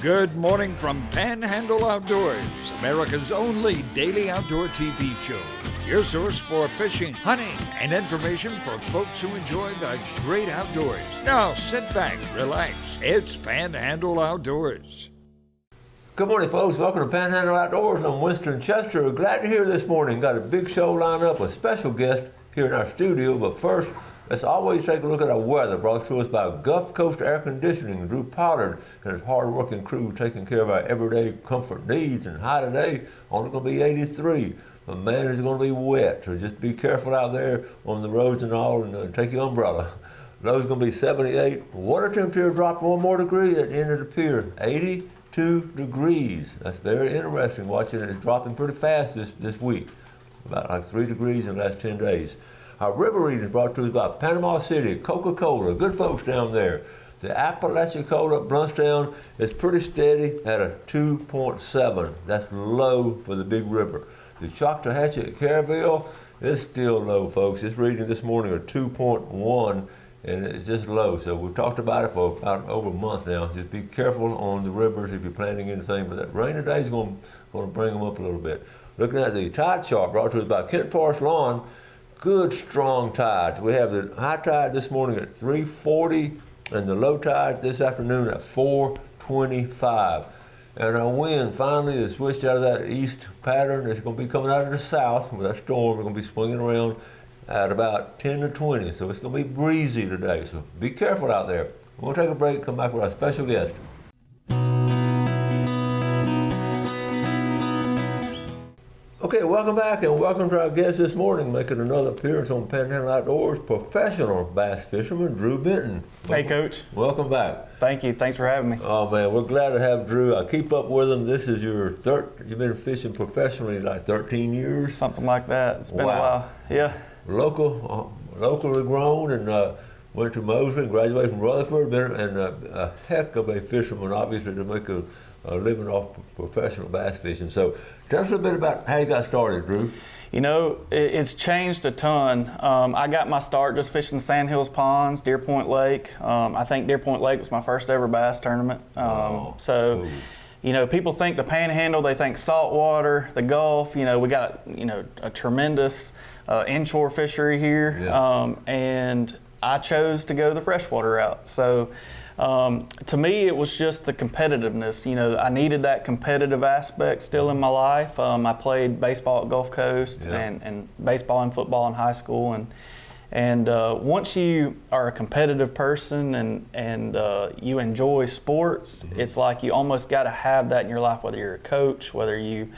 Good morning from Panhandle Outdoors, America's only daily outdoor TV show. Your source for fishing, hunting, and information for folks who enjoy the great outdoors. Now sit back, relax. It's Panhandle Outdoors. Good morning, folks. Welcome to Panhandle Outdoors. I'm Winston Chester. Glad you're here this morning. Got a big show lined up with special guest here in our studio. But first, let's always take a look at our weather, brought to us by Gulf Coast Air Conditioning. Drew Pollard and his hard-working crew taking care of our everyday comfort needs. And high today, only going to be 83. But man, it's going to be wet, so just be careful out there on the roads and all, and take your umbrella. Low's going to be 78. Water temperature dropped 1 more degree at the end of the pier, 82 degrees. That's very interesting, watching it. It's dropping pretty fast this week, about like 3 degrees in the last 10 days. Our river reading is brought to us by Panama City, Coca-Cola, good folks down there. The Apalachicola at Bluntstown is pretty steady at a 2.7. That's low for the big river. The Choctawhatchee at Caryville is still low, folks. It's reading this morning a 2.1, and it's just low. So we've talked about it for about over a month now. Just be careful on the rivers if you're planning anything, but that rain today is going to bring them up a little bit. Looking at the tide chart brought to us by Kent Forest Lawn, good strong tides. We have the high tide this morning at 3:40 and the low tide this afternoon at 4:25. And our wind finally has switched out of that east pattern. It's going to be coming out of the south with that storm. We're going to be swinging around at about 10 to 20. So it's going to be breezy today. So be careful out there. We'll take a break, come back with our special guest. Okay, welcome back and welcome to our guest this morning, making another appearance on Panhandle Outdoors, professional bass fisherman, Drew Benton. Hey, Coach. Welcome back. Thank you. Thanks for having me. Oh, man, we're glad to have Drew. I keep up with him. This is your you've been fishing professionally like 13 years? Something like that. It's been a while. Yeah. Locally grown, and went to Mosley and graduated from Rutherford, and a heck of a fisherman, obviously, to make a living off professional bass fishing. So tell us a little bit about how you got started, Drew. You know, it's changed a ton. I got my start just fishing Sandhills Ponds, Deer Point Lake. I think Deer Point Lake was my first ever bass tournament. Cool. You know, people think the Panhandle, they think saltwater, the Gulf. You know, we got, a tremendous inshore fishery here. Yeah. And I chose to go the freshwater route. So to me, it was just the competitiveness. You know, I needed that competitive aspect still in my life. I played baseball at Gulf Coast, yeah, and baseball and football in high school. And once you are a competitive person and you enjoy sports, mm-hmm, it's like you almost got to have that in your life, whether you're a coach, whether you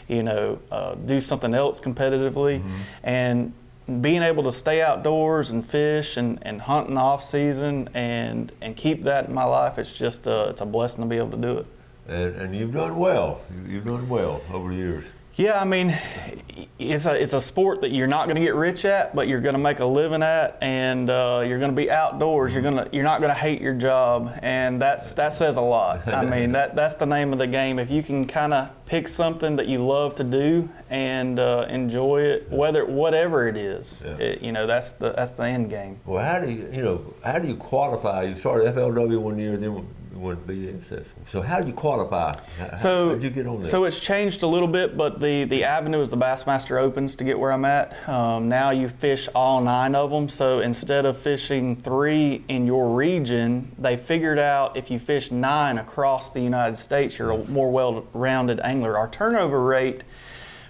do something else competitively. Mm-hmm. And being able to stay outdoors and fish and hunt in the off season and keep that in my life, it's just it's a blessing to be able to do it. And you've done well. You've done well over the years. Yeah, I mean, it's a sport that you're not going to get rich at, but you're going to make a living at, and you're going to be outdoors. You're not going to hate your job, and that says a lot. I mean, that's the name of the game. If you can kind of pick something that you love to do and enjoy it, whatever it is, yeah, that's the end game. Well, how do you qualify? You started FLW 1 year, then went BSF. So how did you qualify? How did you get on there? So it's changed a little bit, but the avenue is the Bassmaster Opens to get where I'm at. Now you fish all 9 of them. So instead of fishing 3 in your region, they figured out if you fish 9 across the United States, you're a more well-rounded angler. Our turnover rate,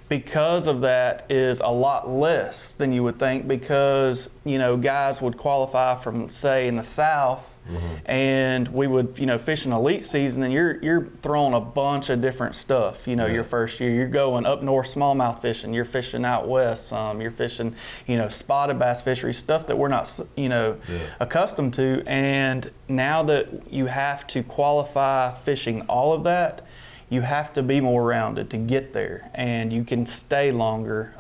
because of that, is a lot less than you would think, because guys would qualify from, say, in the South, mm-hmm, and we would fish an elite season, and you're throwing a bunch of different stuff. Yeah. Your first year you're going up north smallmouth fishing, you're fishing out west, you're fishing spotted bass fishery, stuff that we're not yeah, accustomed to. And now that you have to qualify fishing all of that, you have to be more rounded to get there, and you can stay longer,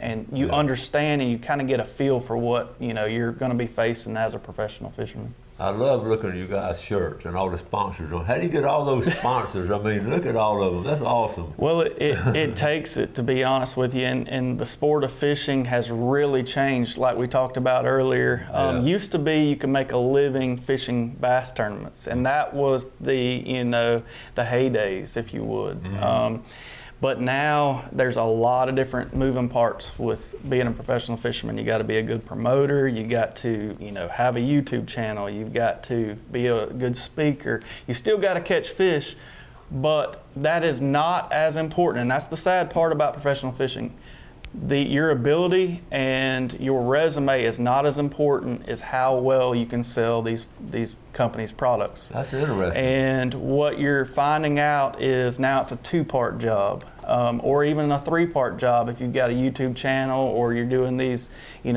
and you, yeah, understand, and you kind of get a feel for what you're going to be facing as a professional fisherman. I love looking at you guys' shirts and all the sponsors. How do you get all those sponsors? I mean, look at all of them. That's awesome. Well, it takes it, to be honest with you, and the sport of fishing has really changed, like we talked about earlier. Used to be you could make a living fishing bass tournaments, and that was the heydays, if you would. But now there's a lot of different moving parts with being a professional fisherman. You got to be a good promoter. You got to, have a YouTube channel. You've got to be a good speaker. You still got to catch fish, but that is not as important. And that's the sad part about professional fishing. Your ability and your resume is not as important as how well you can sell these companies' products. That's interesting. And what you're finding out is now it's a 2-part job, or even a 3-part job if you've got a YouTube channel or you're doing these,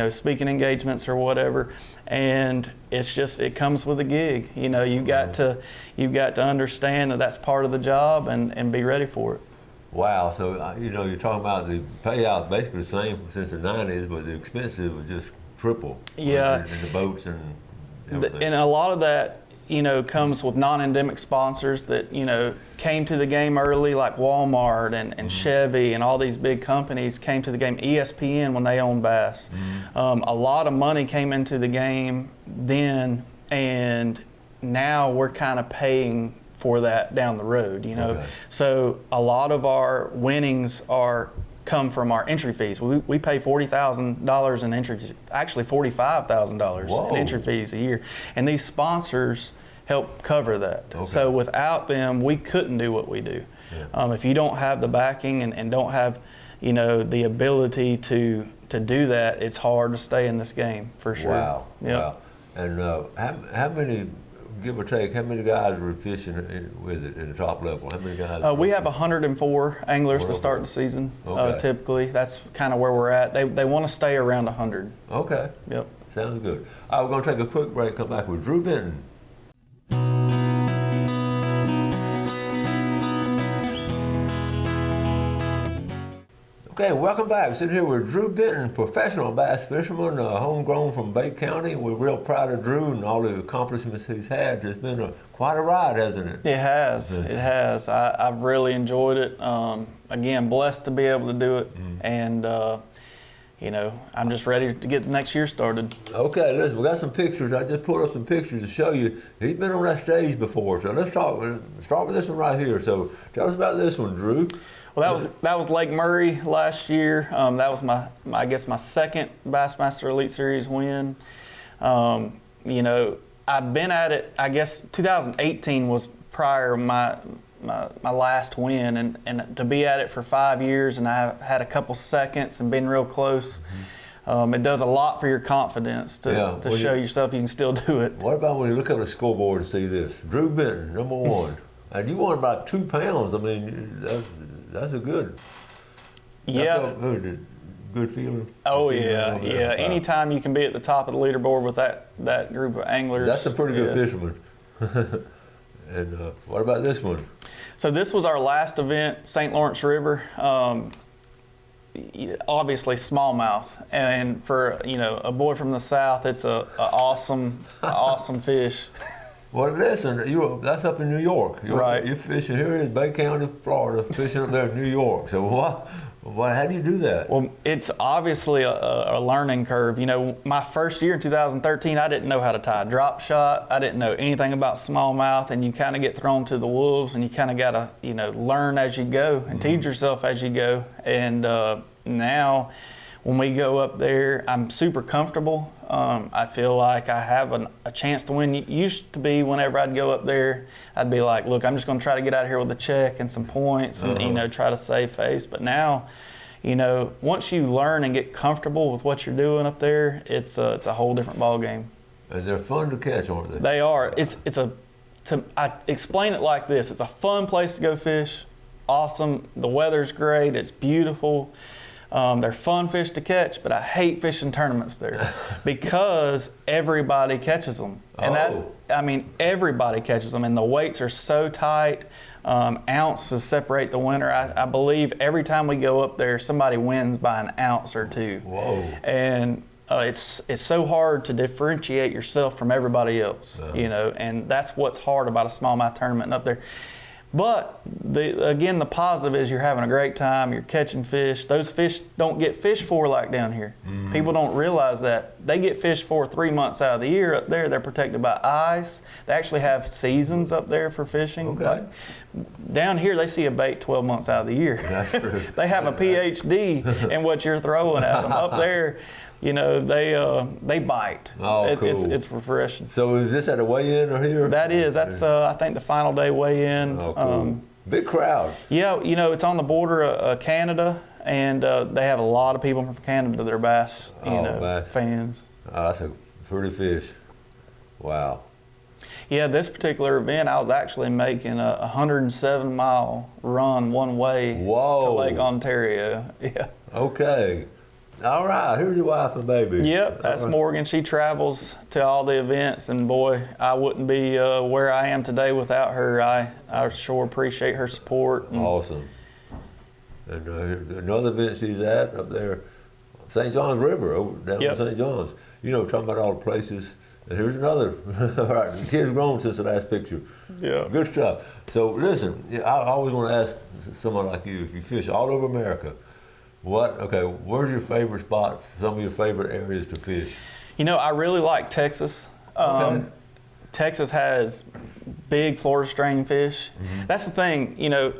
speaking engagements or whatever. And it comes with a gig. You've got to understand that that's part of the job and be ready for it. Wow, so you're talking about the payout basically the same since the 90s, but the expenses were just triple. Yeah. In the boats and everything. And a lot of that, comes with non-endemic sponsors that, came to the game early, like Walmart and Chevy and all these big companies came to the game. ESPN when they owned bass. A lot of money came into the game then, and now we're kind of paying for that down the road, Okay. So a lot of our winnings come from our entry fees. We pay $40,000 in entry, actually $45,000 in entry fees a year, and these sponsors help cover that. Okay. So without them, we couldn't do what we do. Yeah. If you don't have the backing and don't have, the ability to do that, it's hard to stay in this game for sure. Wow. Yep. Wow. And how many, give or take, how many guys were fishing with it in the top level? How many guys? We have 104 anglers to start the season. Okay. Typically, that's kind of where we're at. They want to stay around 100. Okay. Yep. Sounds good. All right, we're going to take a quick break, come back with Drew Benton. Okay, welcome back. Sitting here with Drew Benton, professional bass fisherman, homegrown from Bay County. We're real proud of Drew and all the accomplishments he's had. It's been quite a ride, hasn't it? It has. It has. I've really enjoyed it. Again, blessed to be able to do it. And, I'm just ready to get next year started. Okay, listen, we got some pictures. I just pulled up some pictures to show you. He's been on that stage before, so let's start with this one right here. So tell us about this one, Drew. Well, that was Lake Murray last year. That was my second Bassmaster Elite Series win. I've been at it. I guess 2018 was prior my last win, and to be at it for 5 years, and I've had a couple seconds and been real close. It does a lot for your confidence to show yourself you can still do it. What about when you look at the scoreboard and see this? Drew Benton, number 1. And you won about 2 pounds. I mean, that's a good. Yeah. Good feeling. Oh yeah. Anytime you can be at the top of the leaderboard with that group of anglers. That's a pretty good fisherman. And what about this one? So this was our last event, St. Lawrence River. Obviously smallmouth, and for a boy from the south, it's a awesome fish. Well, listen, that's up in New York. Right. You're fishing here in Bay County, Florida, fishing up there in New York. So how do you do that? Well, it's obviously a learning curve. My first year in 2013, I didn't know how to tie a drop shot. I didn't know anything about smallmouth, and you kind of get thrown to the wolves, and you kind of got to, learn as you go and teach yourself as you go. And now, when we go up there, I'm super comfortable. I feel like I have a chance to win. It used to be whenever I'd go up there, I'd be like, look, I'm just going to try to get out of here with a check and some points and, try to save face. But now, once you learn and get comfortable with what you're doing up there, it's a whole different ball game. And they're fun to catch, aren't they? They are. I explain it like this. It's a fun place to go fish. Awesome. The weather's great. It's beautiful. They're fun fish to catch, but I hate fishing tournaments there because everybody catches them. And everybody catches them, and the weights are so tight. Ounces separate the winner. I believe every time we go up there, somebody wins by an ounce or two. Whoa. And it's so hard to differentiate yourself from everybody else, you know, and that's what's hard about a smallmouth tournament up there. But again, the positive is you're having a great time, you're catching fish. Those fish don't get fished for like down here. People don't realize that. They get fished for 3 months out of the year. Up there, they're protected by ice. They actually have seasons up there for fishing. Okay. Like, down here, they see a bait 12 months out of the year. That's true. They have a PhD in what you're throwing at them. Up there, you know, they bite. Oh, cool. It's refreshing. So is this at a weigh-in or here? That is. That's I think the final day weigh-in. Oh, cool. Big crowd. Yeah, you know, it's on the border of Canada, and they have a lot of people from Canada that are bass, fans. Oh, that's a pretty fish. Wow. Yeah, this particular event, I was actually making a 107-mile run one way to Lake Ontario. Yeah. Okay. All right, here's your wife and baby. Yep, that's Morgan. She travels to all the events, and boy, I wouldn't be where I am today without her. I sure appreciate her support. Awesome. And another event she's at up there, St. John's River, over down in St. John's. You know, talking about all the places. And here's another. All right, the kid's grown since the last picture. Yeah. Good stuff. So listen, I always want to ask someone like you, if you fish all over America, where's your favorite spots, some of your favorite areas to fish? You know, I really like Texas. Texas has big Florida strain fish. That's the thing, you know,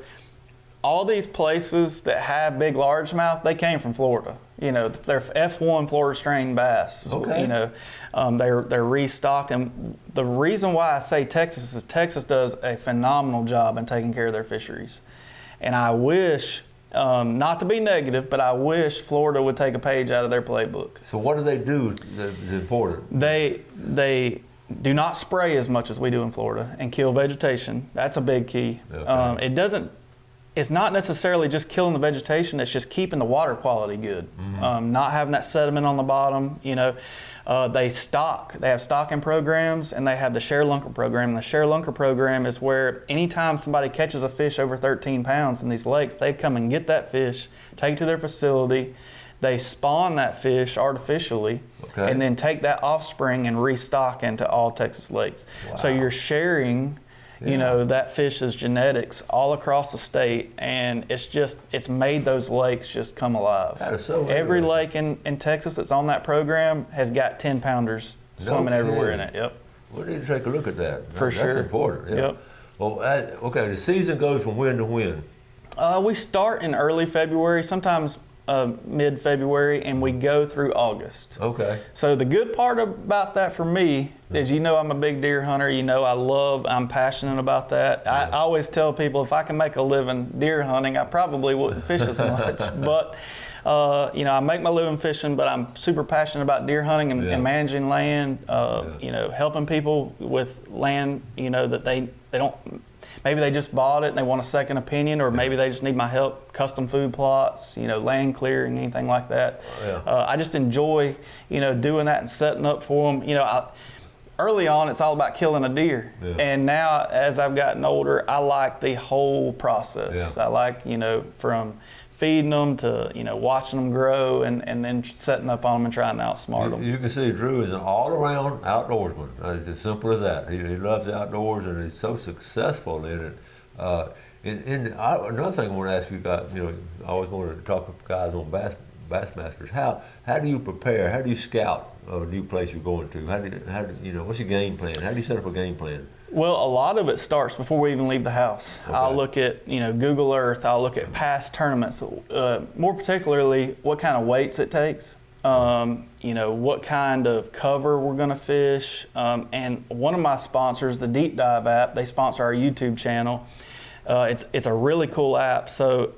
all these places that have big largemouth, they came from Florida. You know, they're F1 Florida strain bass. Okay. You know, they're restocked, and the reason why I say Texas is Texas does a phenomenal job in taking care of their fisheries, and I wish. Not to be negative, but I wish Florida would take a page out of their playbook. So what do they do that's important? They do not spray as much as we do in Florida and kill vegetation. That's a big key. Okay. It's not necessarily just killing the vegetation, it's just keeping the water quality good. Not having that sediment on the bottom, you know. They have stocking programs, and they have the share lunker program. And the share lunker program is where anytime somebody catches a fish over 13 pounds in these lakes, they come and get that fish, take it to their facility, they spawn that fish artificially, and then take that offspring and restock into all Texas lakes. Wow. So you're sharing, you know, that fish's genetics all across the state, and it's made those lakes just come alive. That is so Every lake in Texas that's on that program has got 10-pounders swimming everywhere in it. Yep. We need to take a look at that. For sure. That's important. Yeah. Yep. Well, okay, the season goes from when to when? We start in early February, sometimes mid-February, and we go through August. Okay. So the good part about that for me is, you know, I'm a big deer hunter. You know, I'm passionate about that. I always tell people, if I can make a living deer hunting, I probably wouldn't fish as much. But, you know, I make my living fishing, but I'm super passionate about deer hunting and managing land, you know, helping people with land, you know, that they don't, maybe they just bought it and they want a second opinion, or maybe they just need my help, custom food plots, you know, land clearing, anything like that. I just enjoy, you know, doing that and setting up for them. You know, early on, it's all about killing a deer. And now, as I've gotten older, I like the whole process. I like, you know, from feeding them to, you know, watching them grow, and then setting up on them and trying to outsmart them. You can see Drew is an all-around outdoorsman. It's as simple as that. He loves the outdoors, and he's so successful in it. Another thing I want to ask you guys, you know, I always wanted to talk with guys on Bassmasters. How do you prepare? How do you scout a new place you're going to? How do you know, what's your game plan? How do you set up a game plan? Well, a lot of it starts before we even leave the house. Okay. I'll look at, you know, Google Earth. I'll look at past tournaments, more particularly what kind of weights it takes, you know, what kind of cover we're going to fish. And one of my sponsors, the Deep Dive app, they sponsor our YouTube channel. It's a really cool app. So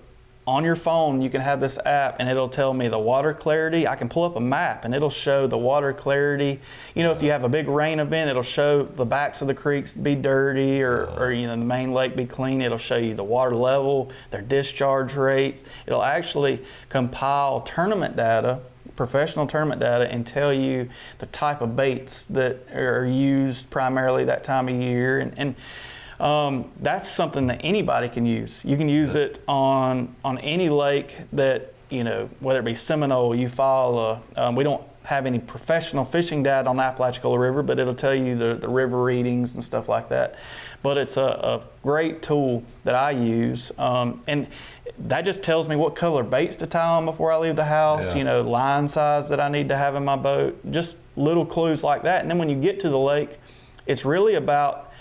on your phone, you can have this app, and it'll tell me the water clarity. I can pull up a map, and it'll show the water clarity. You know, if you have a big rain event, it'll show the backs of the creeks be dirty, or you know, the main lake be clean. It'll show you the water level, their discharge rates. It'll actually compile tournament data, professional tournament data, and tell you the type of baits that are used primarily that time of year. And that's something that anybody can use. You can use it on any lake that, you know, whether it be Seminole, Eufaula. have any professional fishing data on the Apalachicola River, but it'll tell you the river readings and stuff like that. But it's a great tool that I use, and that just tells me what color baits to tie on before I leave the house, Yeah. line size that I need to have in my boat, just little clues like that. And then when you get to the lake, it's really about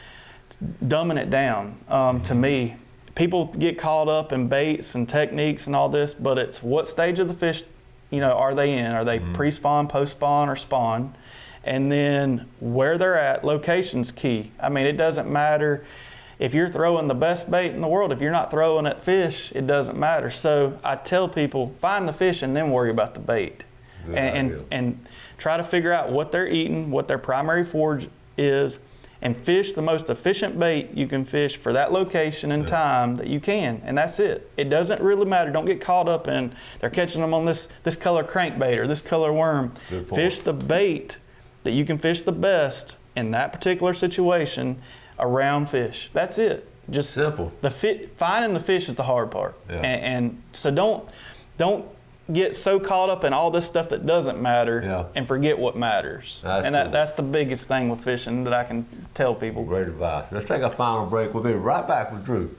dumbing it down. To me, people get caught up in baits and techniques and all this, but it's what stage of the fish, are they in? Are they pre-spawn, post-spawn, or spawn? And then where they're at, location's key. I mean, it doesn't matter if you're throwing the best bait in the world. If you're not throwing at fish, it doesn't matter. So I tell people, find the fish and then worry about the bait. And try to figure out what they're eating, what their primary forage is, and fish the most efficient bait you can fish for that location and time that you can, and that's it. It doesn't really matter. Don't get caught up in they're catching them on this color crankbait or this color worm. Fish the bait that you can fish the best in that particular situation around fish. That's it. Just simple. Finding the fish is the hard part, Yeah. and so don't get so caught up in all this stuff that doesn't matter and forget what matters. That's the biggest thing with fishing that I can tell people. Great advice. Let's take a final break. We'll be right back with Drew.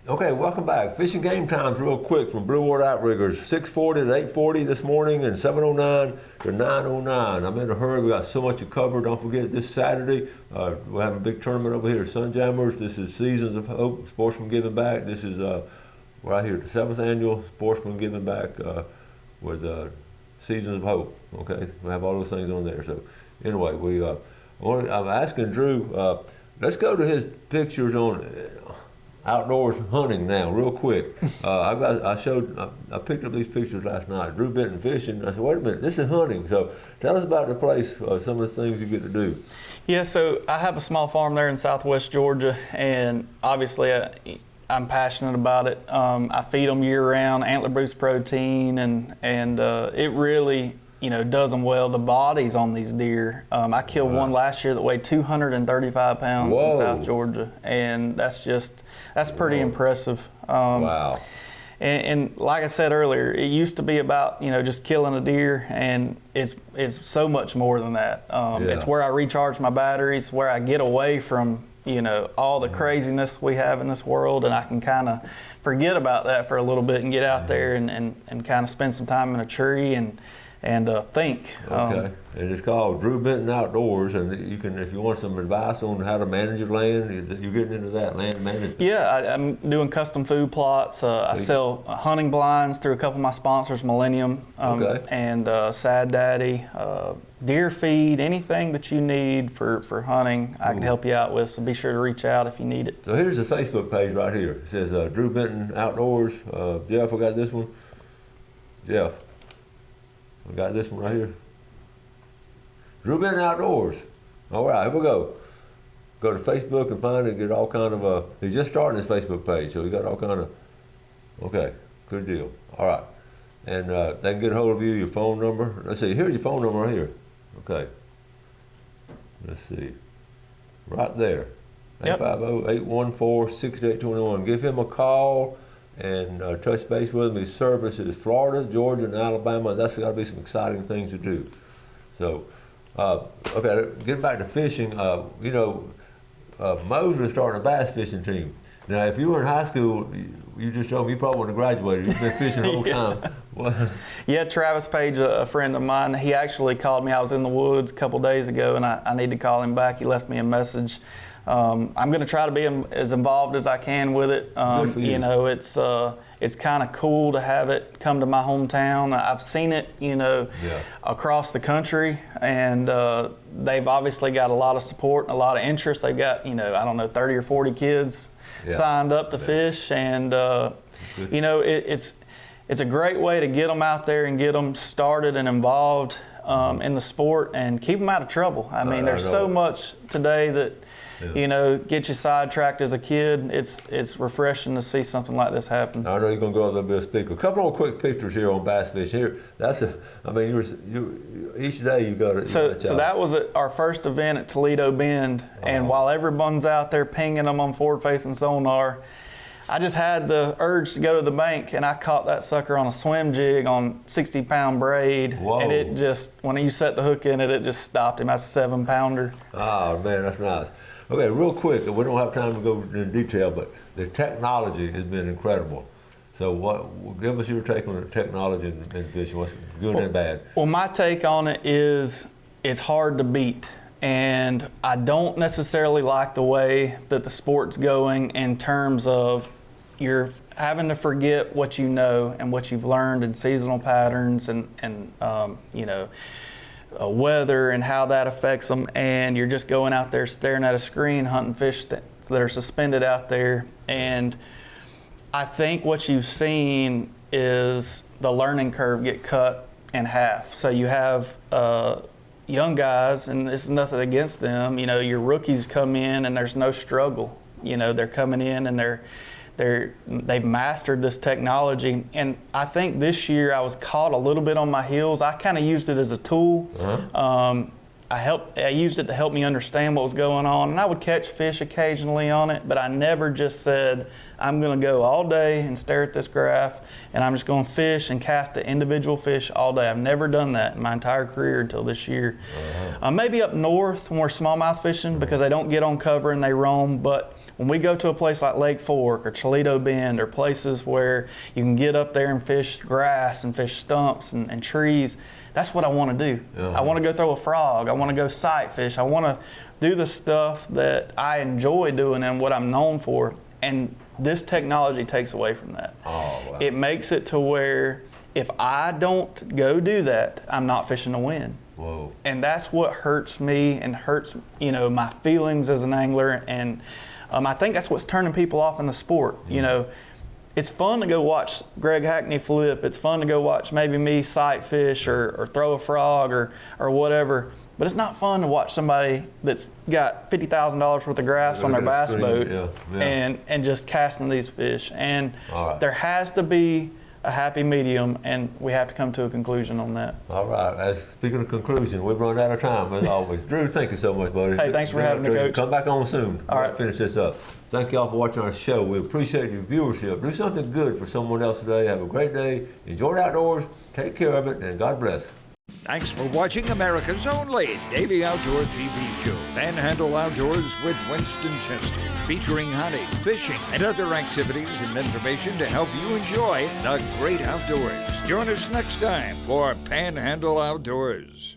Okay, welcome back. Fishing game times real quick from Blue Water Outriggers. 6:40 to 8:40 this morning and 7:09 to 9:09. I'm in a hurry. We got so much to cover. Don't forget this Saturday, we're having a big tournament over here at Sunjammers. This is Seasons of Hope, Sportsman Giving Back. This is right here, the 7th annual Sportsman Giving Back with Seasons of Hope. Okay, we have all those things on there. So anyway, I'm asking Drew. Let's go to his pictures on outdoors hunting now, real quick. I picked up these pictures last night. Drew Benton fishing. I said, wait a minute, this is hunting. So tell us about the place, some of the things you get to do. Yeah, so I have a small farm there in southwest Georgia, and obviously I'm passionate about it. I feed them year round, antler boost protein, and it really does them well. The bodies on these deer. I killed one last year that weighed 235 pounds in South Georgia, and that's pretty impressive. Wow. And like I said earlier, it used to be about just killing a deer, and it's so much more than that. It's where I recharge my batteries, where I get away from all the craziness we have in this world, and I can kind of forget about that for a little bit and get out there and kind of spend some time in a tree and think. Okay, and it's called Drew Benton Outdoors, and you can, if you want some advice on how to manage your land, you're getting into that, land management. Yeah, I'm doing custom food plots. I sell hunting blinds through a couple of my sponsors, Millennium and Sad Daddy, deer feed, anything that you need for hunting, I can help you out with, so be sure to reach out if you need it. So here's the Facebook page right here. It says Drew Benton Outdoors. Jeff, I got this one. Jeff. I got this one right here. Drew Benton Outdoors. All right, here we go. Go to Facebook and find it, get all kind of he's just starting his Facebook page, so he got all kind of, okay, good deal. All right. And they can get a hold of you, your phone number. Let's see, here's your phone number right here. Okay. Let's see. Right there. 850-814-6821. Give him a call and touch base with him. His service is Florida, Georgia, and Alabama. That's got to be some exciting things to do. So, okay, getting back to fishing, Mosley starting a bass fishing team. Now, if you were in high school, you just told me you probably wouldn't have graduated. You've been fishing the whole time. Yeah, Travis Page, a friend of mine, he actually called me. I was in the woods a couple days ago, and I need to call him back. He left me a message. I'm going to try to be as involved as I can with it. It's kind of cool to have it come to my hometown. I've seen it, across the country, and they've obviously got a lot of support and a lot of interest. They've got, 30 or 40 kids signed up to fish, and it's a great way to get them out there and get them started and involved in the sport and keep them out of trouble. I mean, there's so much today that get you sidetracked as a kid. It's refreshing to see something like this happen. I know you're going to go a little bit of speaker. A couple of quick pictures here on bass fishing. Here, each day you got it. So that was our first event at Toledo Bend, and while everyone's out there pinging them on forward-facing sonar, I just had the urge to go to the bank, and I caught that sucker on a swim jig on 60-pound braid. Whoa. And it just, when you set the hook in it, it just stopped him. That's a 7-pounder. Oh, man, that's nice. Okay, real quick, we don't have time to go into detail, but the technology has been incredible. So give us your take on the technology in fishing, what's good and bad. Well, my take on it is it's hard to beat. And I don't necessarily like the way that the sport's going in terms of you're having to forget what you know and what you've learned in seasonal patterns and weather and how that affects them. And you're just going out there staring at a screen, hunting fish that are suspended out there. And I think what you've seen is the learning curve get cut in half. So you have young guys, and this is nothing against them, your rookies come in and there's no struggle. They're coming in and they've mastered this technology. And I think this year I was caught a little bit on my heels. I kind of used it as a tool. Uh-huh. I used it to help me understand what was going on, and I would catch fish occasionally on it, but I never just said, I'm going to go all day and stare at this graph, and I'm just going to fish and cast the individual fish all day. I've never done that in my entire career until this year. Uh-huh. Maybe up north when we're smallmouth fishing because they don't get on cover and they roam, but when we go to a place like Lake Fork or Toledo Bend or places where you can get up there and fish grass and fish stumps and trees, that's what I want to do. Uh-huh. I want to go throw a frog. I want to go sight fish. I want to do the stuff that I enjoy doing and what I'm known for. And this technology takes away from that. Oh, wow. It makes it to where if I don't go do that, I'm not fishing to win. Whoa. And that's what hurts me and hurts, my feelings as an angler. And I think that's what's turning people off in the sport. It's fun to go watch Greg Hackney flip. It's fun to go watch maybe me sight fish or throw a frog or whatever. But it's not fun to watch somebody that's got $50,000 worth of graphs on their bass boat and just casting these fish. And there has to be a happy medium, and we have to come to a conclusion on that. All right. Speaking of conclusion, we've run out of time as always. Drew, thank you so much, buddy. Hey, thanks for having me, Coach. Come back on soon. All right. Finish this up. Thank y'all for watching our show. We appreciate your viewership. Do something good for someone else today. Have a great day. Enjoy the outdoors. Take care of it, and God bless. Thanks for watching America's only daily outdoor TV show, Panhandle Outdoors with Winston Chester, featuring hunting, fishing, and other activities and information to help you enjoy the great outdoors. Join us next time for Panhandle Outdoors.